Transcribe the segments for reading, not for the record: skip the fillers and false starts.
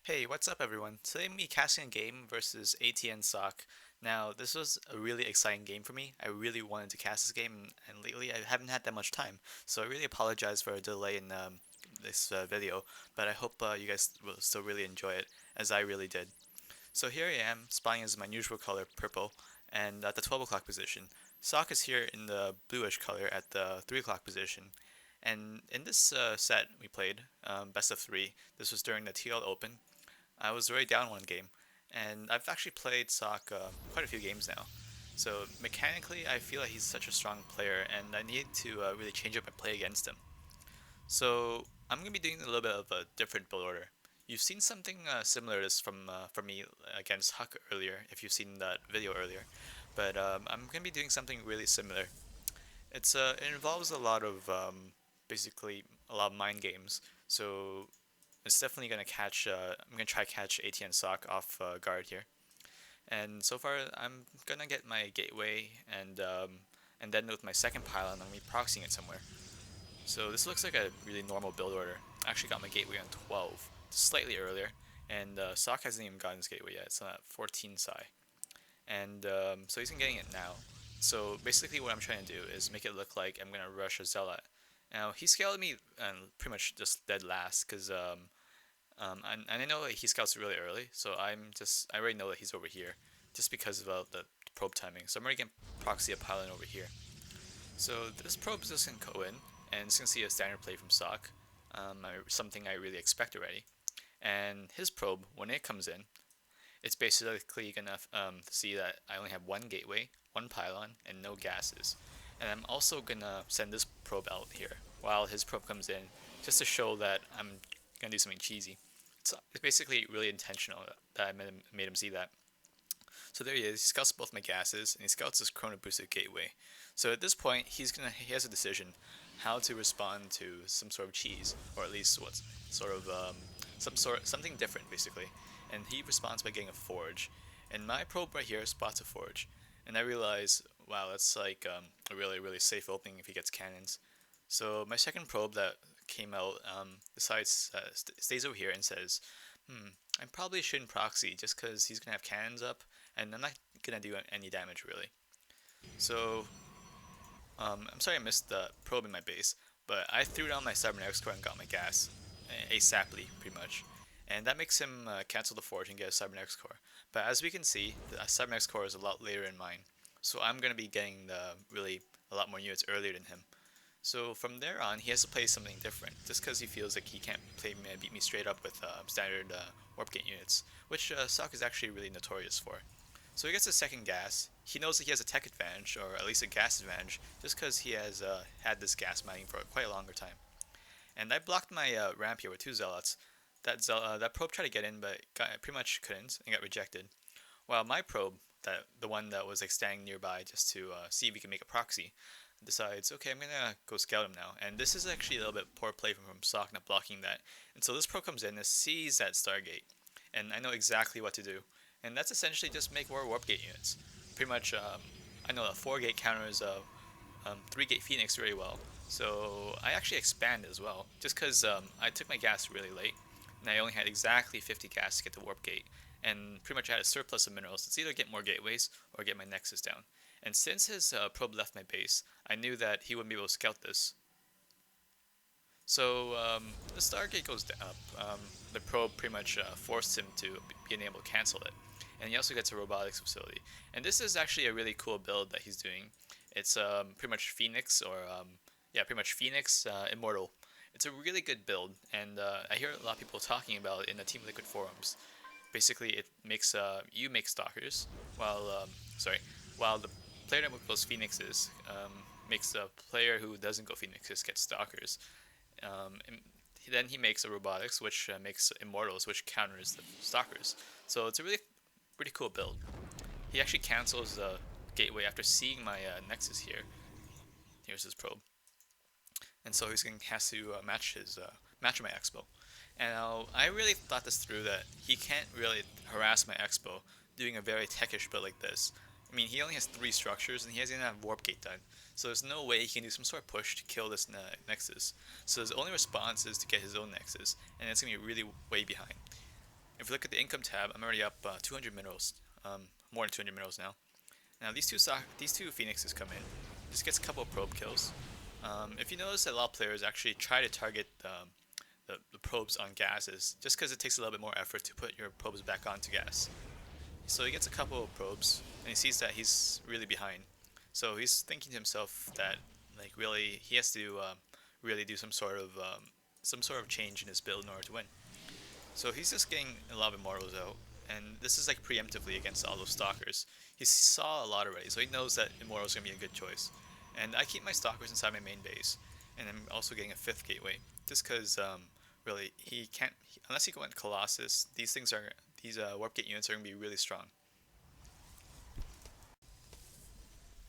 Hey, what's up everyone? Today I'm casting a game versus ATN Socke. Now, this was a really exciting game for me. I really wanted to cast this game, and lately I haven't had that much time. So I really apologize for a delay in this video, but I hope you guys will still really enjoy it, as I really did. So here I am, spawning as my usual color, purple, and at the 12 o'clock position. Socke is here in the bluish color at the 3 o'clock position. And in this set we played, best of 3, this was during the TL Open. I was already down one game, and I've actually played Socke quite a few games now. So mechanically, I feel like he's such a strong player, and I need to really change up my play against him. So I'm gonna be doing a little bit of a different build order. You've seen something similar to this from me against Huck earlier, if you've seen that video earlier. But I'm gonna be doing something really similar. It involves a lot of basically a lot of mind games. So it's definitely gonna catch. I'm gonna try catch ATN Sock off guard here. And so far, I'm gonna get my gateway, and then with my second pylon, I'm gonna be proxying it somewhere. So this looks like a really normal build order. I actually got my gateway on 12, slightly earlier, and Sock hasn't even gotten his gateway yet. It's on 14 psi, and so he's getting it now. So basically, what I'm trying to do is make it look like I'm gonna rush a zealot. Now he scaled me pretty much just dead last because and I know that he scouts really early, so I already know that he's over here, just because of the probe timing. So I'm already gonna proxy a pylon over here. So this probe is just gonna go in, and it's gonna see a standard play from Socke, something I really expect already. And his probe, when it comes in, it's basically gonna see that I only have one gateway, one pylon, and no gases. And I'm also gonna send this probe out here while his probe comes in, just to show that I'm gonna do something cheesy. It's basically really intentional that I made him see that. So there he is. He scouts both my gases, and he scouts this chrono boosted gateway. So at this point, he has a decision how to respond to some sort of cheese, or at least what's sort of something different basically. And he responds by getting a forge. And my probe right here spots a forge, and I realize, wow, that's like a really safe opening if he gets cannons. So my second probe that came out decides stays over here and says, I probably shouldn't proxy just because he's gonna have cannons up, and I'm not gonna do any damage really. So I'm sorry I missed the probe in my base, but I threw down my cybernetics core and got my gas asaply pretty much, and that makes him cancel the forge and get a cybernetics core. But as we can see, the cybernetics core is a lot later in mine, so I'm gonna be getting really a lot more units earlier than him. So from there on, he has to play something different, just because he feels like he can't beat me straight up with standard warp gate units, which Socke is actually really notorious for. So he gets a second gas. He knows that he has a tech advantage, or at least a gas advantage, just because he has had this gas mining for quite a longer time. And I blocked my ramp here with two zealots. That probe tried to get in, but pretty much couldn't and got rejected. While my probe, the one that was like standing nearby just to see if he can make a proxy, decides, okay, I'm gonna go scout him now. And this is actually a little bit poor play from Socke not blocking that. And so this probe comes in and sees that Stargate, and I know exactly what to do. And that's essentially just make more warp gate units. Pretty much, I know a 4 gate counters a 3 gate Phoenix very well. So I actually expand as well, just because I took my gas really late, and I only had exactly 50 gas to get to warp gate, and pretty much I had a surplus of minerals. It's either get more gateways or get my nexus down. And since his probe left my base, I knew that he wouldn't be able to scout this. So the Stargate goes up. The probe pretty much forced him to be able to cancel it. And he also gets a robotics facility. And this is actually a really cool build that he's doing. It's pretty much Phoenix, or yeah, pretty much Phoenix Immortal. It's a really good build, and I hear a lot of people talking about it in the Team Liquid forums. Basically, it makes you make stalkers, while while the player that goes phoenixes makes the player who doesn't go phoenixes get stalkers. And then he makes a robotics, which makes immortals, which counters the stalkers. So it's a really pretty cool build. He actually cancels the gateway after seeing my nexus here. Here's his probe, and so he's going to has to match my expo. And I really thought this through, that he can't really harass my expo doing a very techish build like this. I mean, he only has 3 structures, and he hasn't even have warp gate done. So there's no way he can do some sort of push to kill this nexus. So his only response is to get his own nexus, and it's gonna be really way behind. if you look at the income tab, I'm already up 200 minerals, more than 200 minerals now. Now these two phoenixes come in. This gets a couple of probe kills. If you notice that a lot of players actually try to target the probes on gases, just because it takes a little bit more effort to put your probes back onto gas. So he gets a couple of probes, and he sees that he's really behind. So he's thinking to himself that, like, really he has to really do some sort of change in his build in order to win. So he's just getting a lot of immortals out, and this is like preemptively against all those stalkers. He saw a lot already, so he knows that immortals is gonna be a good choice. And I keep my stalkers inside my main base, and I'm also getting a 5th gateway, just because really he can't unless he go into Colossus. These warp gate units are gonna be really strong.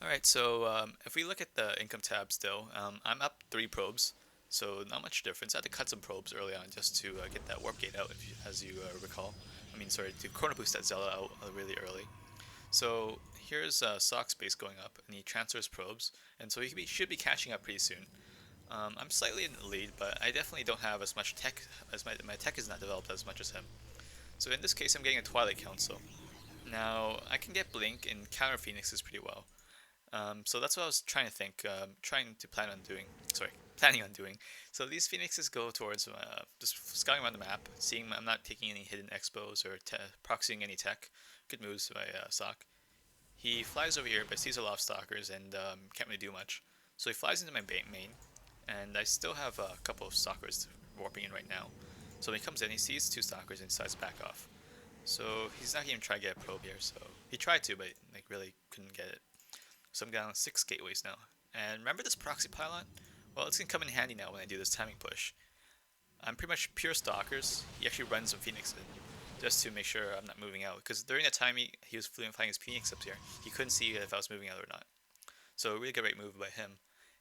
Alright, so if we look at the income tab still, I'm up 3 probes, so not much difference. I had to cut some probes early on just to get that warp gate out, as you recall. I mean, sorry, to chrono boost that Zella out really early. So here's Socke's base going up, and he transfers probes, and so he should be catching up pretty soon. I'm slightly in the lead, but I definitely don't have as much tech, as my tech is not developed as much as him. So in this case, I'm getting a Twilight Council. Now, I can get Blink and counter Phoenixes pretty well. So that's what I was trying to think, planning on doing. So these Phoenixes go towards just scouting around the map, seeing I'm not taking any hidden expos or proxying any tech. Good moves by Socke. He flies over here, but sees a lot of stalkers and can't really do much. So he flies into my main, and I still have a couple of stalkers warping in right now. So when he comes in, he sees 2 stalkers and decides to back off. So he's not even trying to get a probe here. So he tried to, but like really couldn't get it. So I'm down 6 gateways now. And remember this proxy pylon? Well, it's gonna come in handy now when I do this timing push. I'm pretty much pure stalkers. He actually runs some Phoenix in, just to make sure I'm not moving out. Because during that time he was flying his Phoenix up here, he couldn't see if I was moving out or not. So a really great move by him.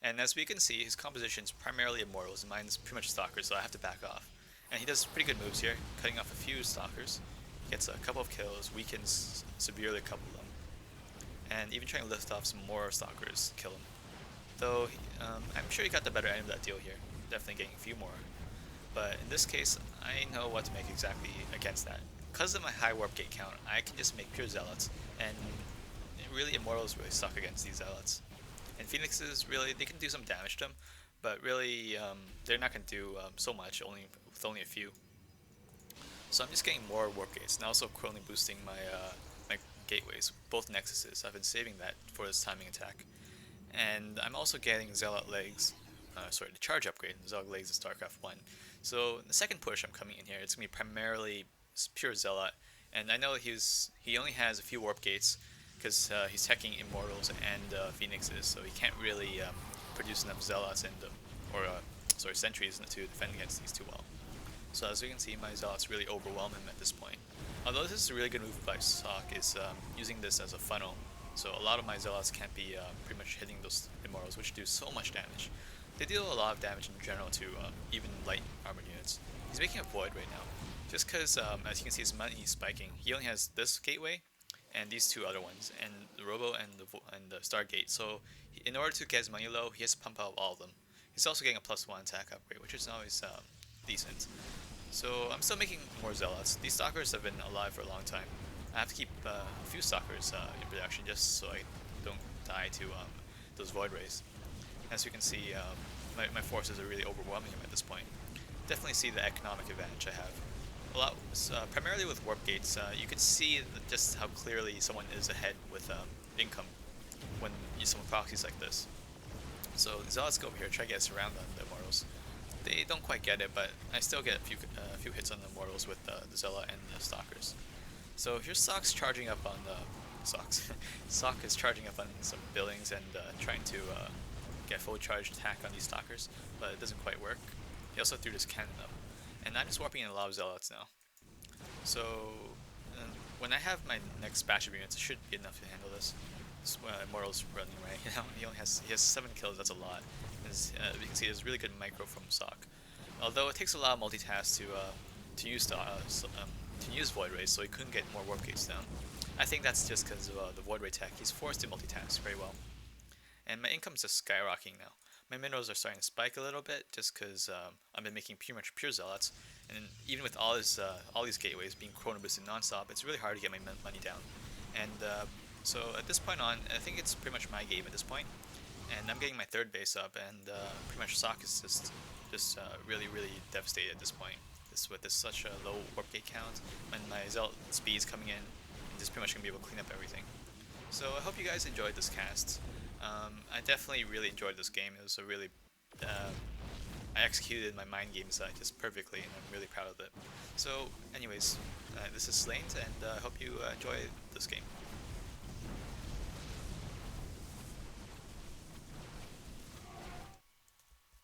And as we can see, his composition is primarily immortals, and mine's pretty much stalkers, so I have to back off. And he does pretty good moves here, cutting off a few stalkers. He gets a couple of kills, weakens severely a couple of them, and even trying to lift off some more stalkers, kill him. Though, I'm sure he got the better end of that deal here, definitely getting a few more. But in this case, I know what to make exactly against that. Because of my high warp gate count, I can just make pure zealots, and really immortals really suck against these zealots. And Phoenixes, really, they can do some damage to them, but really, they're not going to do so much, with only a few. So I'm just getting more warp gates, and also chrono boosting my gateways, both nexuses. I've been saving that for this timing attack. And I'm also getting Zealot legs, the charge upgrade, Zealot legs in StarCraft 1. So in the second push I'm coming in here, it's going to be primarily pure Zealot, and I know he only has a few warp gates, because he's teching Immortals and Phoenixes, so he can't really produce enough Zealots and Sentries to defend against these too well. So as you can see, my Zealots really overwhelm him at this point. Although this is a really good move by Socke, is using this as a funnel. So a lot of my Zealots can't be pretty much hitting those Immortals, which do so much damage. They deal a lot of damage in general to even light armored units. He's making a Void right now, just because, as you can see, his money is spiking. He only has this gateway, and these 2 other ones, and the Robo and the Stargate. So in order to get his money low, he has to pump out all of them. He's also getting a +1 attack upgrade, which is always decent. So I'm still making more Zealots. These Stalkers have been alive for a long time. I have to keep a few Stalkers in production just so I don't die to those Void Rays. As you can see, my forces are really overwhelming him at this point. Definitely see the economic advantage I have. Primarily with warp gates, you can see just how clearly someone is ahead with income when you summon proxies like this. So Zealots go over here, try to get us around the Immortals. They don't quite get it, but I still get a few hits on the Immortals with the Zella and the Stalkers. So here's Socke's charging up on the Socke is charging up on some buildings and trying to get full charge attack on these Stalkers, but it doesn't quite work. He also threw this cannon up, and I'm just warping in a lot of Zealots now. So when I have my next batch of units, it should be enough to handle this. Immortal's running right now. He has 7 kills. That's a lot. You can see there's really good micro from Socke. Although it takes a lot of multitask to use Void Rays, so he couldn't get more warp gates down. I think that's just because of the Void Ray tech. He's forced to multitask very well. And my income's just skyrocketing now. My minerals are starting to spike a little bit just because I've been making pretty much pure Zealots, And even with all these gateways being chrono boosted nonstop, it's really hard to get my money down. And so at this point on, I think it's pretty much my game at this point. And I'm getting my third base up, and pretty much Socke is just really devastated at this point. With this such a low warp gate count, when my Zelt speed's coming in, and just pretty much gonna be able to clean up everything. So I hope you guys enjoyed this cast. I definitely really enjoyed this game. It was a really I executed my mind games just perfectly, and I'm really proud of it. So, anyways, this is SlaineD, and I hope you enjoy this game.